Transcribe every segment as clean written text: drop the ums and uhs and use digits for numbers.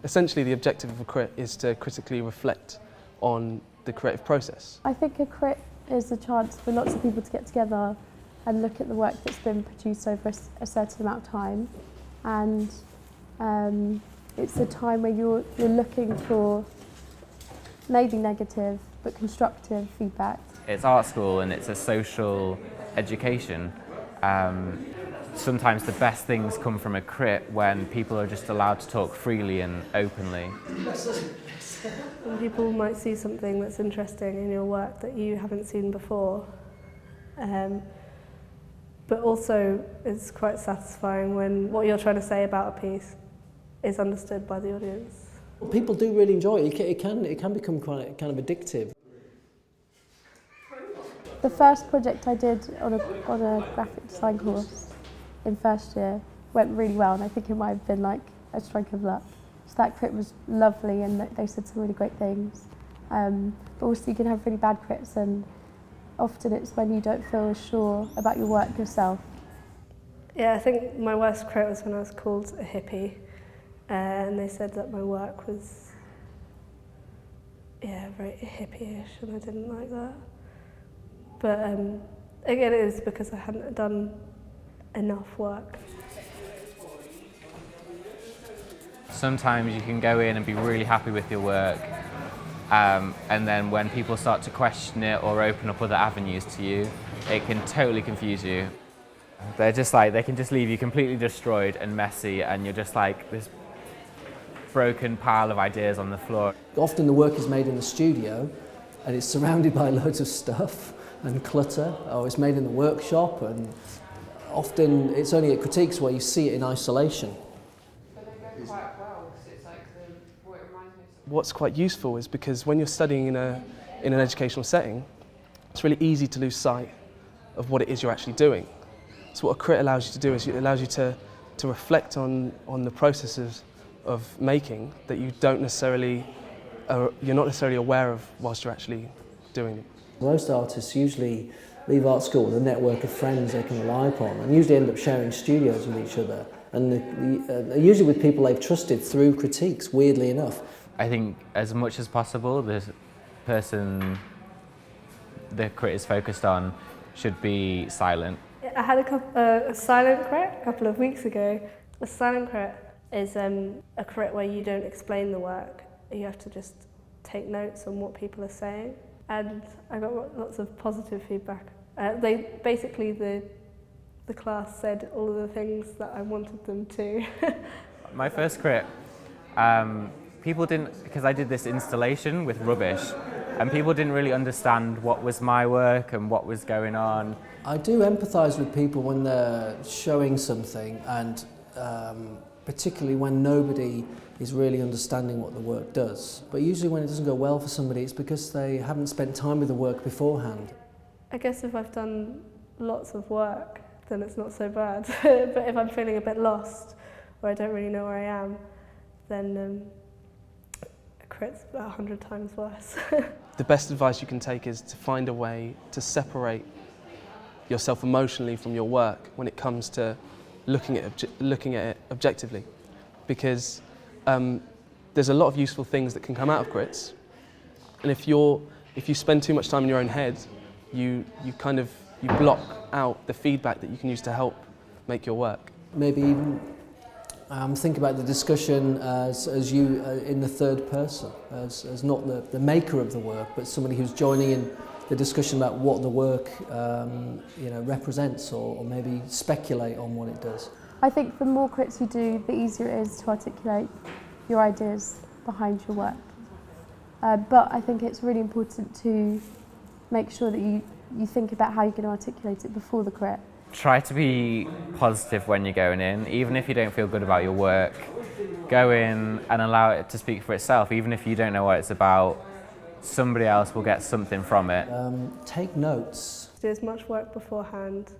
Essentially, the objective of a crit is to critically reflect on the creative process. I think a crit is a chance for lots of people to get together and look at the work that's been produced over a certain amount of time, and it's a time where you're looking for maybe negative but constructive feedback. It's art school and it's a social education. Sometimes the best things come from a crit when people are just allowed to talk freely and openly. And people might see something that's interesting in your work that you haven't seen before. But also it's quite satisfying when what you're trying to say about a piece is understood by the audience. People do really enjoy it. It can become quite kind of addictive. The first project I did on a graphic design course in first year went really well, and I think it might have been like a stroke of luck. So that crit was lovely, and they said some really great things. But also you can have really bad crits, and often it's when you don't feel as sure about your work yourself. Yeah, I think my worst crit was when I was called a hippie, and they said that my work was, very hippie-ish, and I didn't like that. But again, it was because I hadn't done enough work. Sometimes you can go in and be really happy with your work, and then when people start to question it or open up other avenues to you, it can totally confuse you. They're just like, they can just leave you completely destroyed and messy, and you're just like this broken pile of ideas on the floor. Often the work is made in the studio and it's surrounded by loads of stuff and clutter, or it's made in the workshop, and often it's only at critiques where you see it in isolation. What's quite useful is because when you're studying in an educational setting, it's really easy to lose sight of what it is you're actually doing. So what a crit allows you to do is it allows you to reflect on the processes of making that you're not necessarily aware of whilst you're actually doing it. Most artists usually leave art school with a network of friends they can rely upon, and usually end up sharing studios with each other, and usually with people they've trusted through critiques, weirdly enough. I think as much as possible, the person the crit is focused on should be silent. I had a silent crit a couple of weeks ago. A silent crit is a crit where you don't explain the work. You have to just take notes on what people are saying. And I got lots of positive feedback. The class said all of the things that I wanted them to. My first crit, people didn't, because I did this installation with rubbish, and people didn't really understand what was my work and what was going on. I do empathise with people when they're showing something, and particularly when nobody is really understanding what the work does. But usually when it doesn't go well for somebody, it's because they haven't spent time with the work beforehand. I guess if I've done lots of work, then it's not so bad. But if I'm feeling a bit lost, or I don't really know where I am, then a crit's about 100 times worse. The best advice you can take is to find a way to separate yourself emotionally from your work when it comes to looking at it objectively, because there's a lot of useful things that can come out of crits, and if you spend too much time in your own head, you block out the feedback that you can use to help make your work. Maybe even think about the discussion as you in the third person, as not the maker of the work, but somebody who's joining in the discussion about what the work represents, or maybe speculate on what it does. I think the more crits you do, the easier it is to articulate your ideas behind your work. But I think it's really important to make sure that you think about how you're going to articulate it before the crit. Try to be positive when you're going in, even if you don't feel good about your work. Go in and allow it to speak for itself, even if you don't know what it's about. Somebody else will get something from it. Take notes. Do as much work beforehand,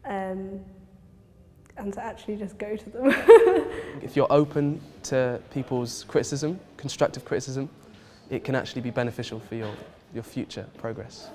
and to actually just go to them. If you're open to people's criticism, constructive criticism, it can actually be beneficial for your future progress.